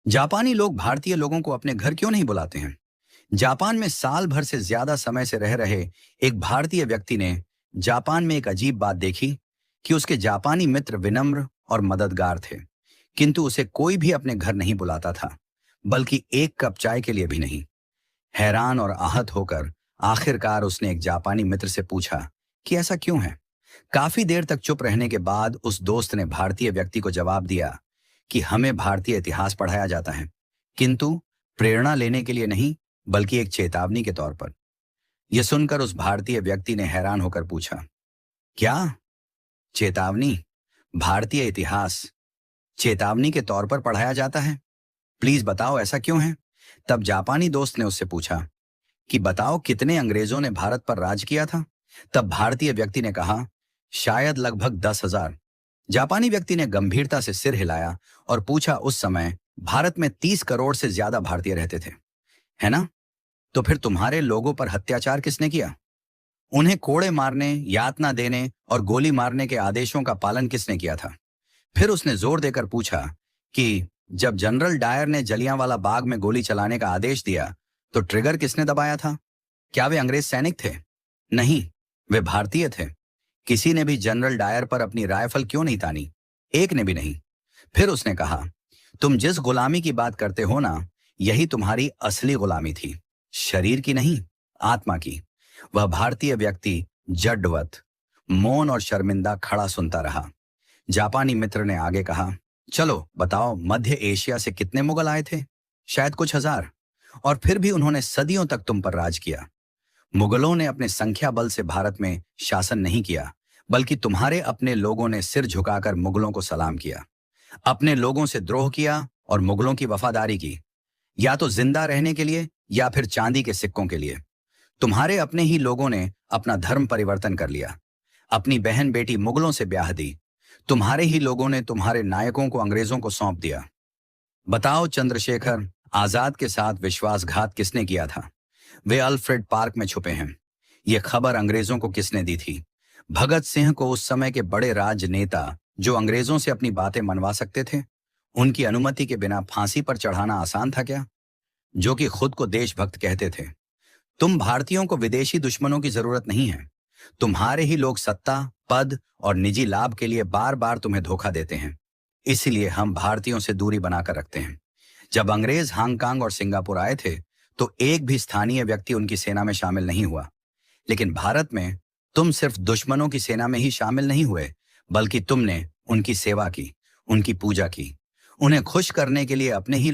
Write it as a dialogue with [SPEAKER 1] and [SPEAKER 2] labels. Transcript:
[SPEAKER 1] जापानी लोग भारतीय लोगों को अपने घर क्यों नहीं बुलाते हैं? जापान में साल भर से ज्यादा समय से रह रहे एक भारतीय व्यक्ति ने जापान में एक अजीब बात देखी कि उसके जापानी मित्र विनम्र और मददगार थे, किंतु उसे कोई भी अपने घर नहीं बुलाता था, बल्कि एक कप चाय के लिए भी नहीं। हैरान और आहत होकर आखिरकार उसने एक जापानी मित्र से पूछा कि ऐसा क्यों है। काफी देर तक चुप रहने के बाद उस दोस्त ने भारतीय व्यक्ति को जवाब दिया कि हमें भारतीय इतिहास पढ़ाया जाता है, किंतु प्रेरणा लेने के लिए नहीं, बल्कि एक चेतावनी के तौर पर। यह सुनकर उस भारतीय व्यक्ति ने हैरान होकर पूछा, क्या चेतावनी? भारतीय इतिहास चेतावनी के तौर पर पढ़ाया जाता है? प्लीज बताओ, ऐसा क्यों है? तब जापानी दोस्त ने उससे पूछा कि बताओ, कितने अंग्रेजों ने भारत पर राज किया था? तब भारतीय व्यक्ति ने कहा, शायद लगभग 10,000। जापानी व्यक्ति ने गंभीरता से सिर हिलाया और पूछा, उस समय भारत में 30 करोड़ से ज्यादा भारतीय रहते थे, है ना? तो फिर तुम्हारे लोगों पर अत्याचार किसने किया? उन्हें कोड़े मारने, यातना देने और गोली मारने के आदेशों का पालन किसने किया था? फिर उसने जोर देकर पूछा कि जब जनरल डायर ने जलियांवाला बाग में गोली चलाने का आदेश दिया, तो ट्रिगर किसने दबाया था? क्या वे अंग्रेज सैनिक थे? नहीं, वे भारतीय थे। किसी ने भी जनरल डायर पर अपनी राइफल क्यों नहीं तानी? एक ने भी नहीं। फिर उसने कहा, तुम जिस गुलामी की बात करते हो ना, यही तुम्हारी असली गुलामी थी, शरीर की नहीं, आत्मा की। वह भारतीय व्यक्ति जड्डवत, मौन और शर्मिंदा खड़ा सुनता रहा। जापानी मित्र ने आगे कहा, चलो बताओ, मध्य एशिया से कितने मुगल आए थे? शायद कुछ हजार। और फिर भी उन्होंने सदियों तक तुम पर राज किया। मुगलों ने अपने संख्या बल से भारत में शासन नहीं किया, बल्कि तुम्हारे अपने लोगों ने सिर झुकाकर मुगलों को सलाम किया, अपने लोगों से द्रोह किया और मुगलों की वफादारी की, या तो जिंदा रहने के लिए या फिर चांदी के सिक्कों के लिए। तुम्हारे अपने ही लोगों ने अपना धर्म परिवर्तन कर लिया, अपनी बहन बेटी मुगलों से ब्याह दी। तुम्हारे ही लोगों ने तुम्हारे नायकों को अंग्रेजों को सौंप दिया। बताओ, चंद्रशेखर आजाद के साथ विश्वासघात किसने किया था? वे अल्फ्रेड पार्क में छुपे हैं। यह खबर अंग्रेजों को किसने दी थी? भगत सिंह को, उस समय के बड़े राजनेता जो अंग्रेजों से अपनी बातें मनवा सकते थे। उनकी अनुमति के बिना फांसी पर चढ़ाना आसान था क्या? जो कि खुद को देशभक्त कहते थे। तुम भारतीयों को विदेशी दुश्मनों की जरूरत नहीं है। तुम्हारे ही लोग सत्ता, पद और निजी लाभ के लिए बार बार तुम्हें धोखा देते हैं। इसलिए हम भारतीयों से दूरी बनाकर रखते हैं। जब अंग्रेज हांगकांग और सिंगापुर आए थे, तो एक भी स्थानीय व्यक्ति उनकी सेना में शामिल नहीं हुआ। लेकिन भारत में तुम सिर्फ दुश्मनों की सेना में ही शामिल नहीं हुए, बल्कि तुमने उनकी सेवा की, उनकी पूजा की। उन्हें खुश करने के लिए अपने ही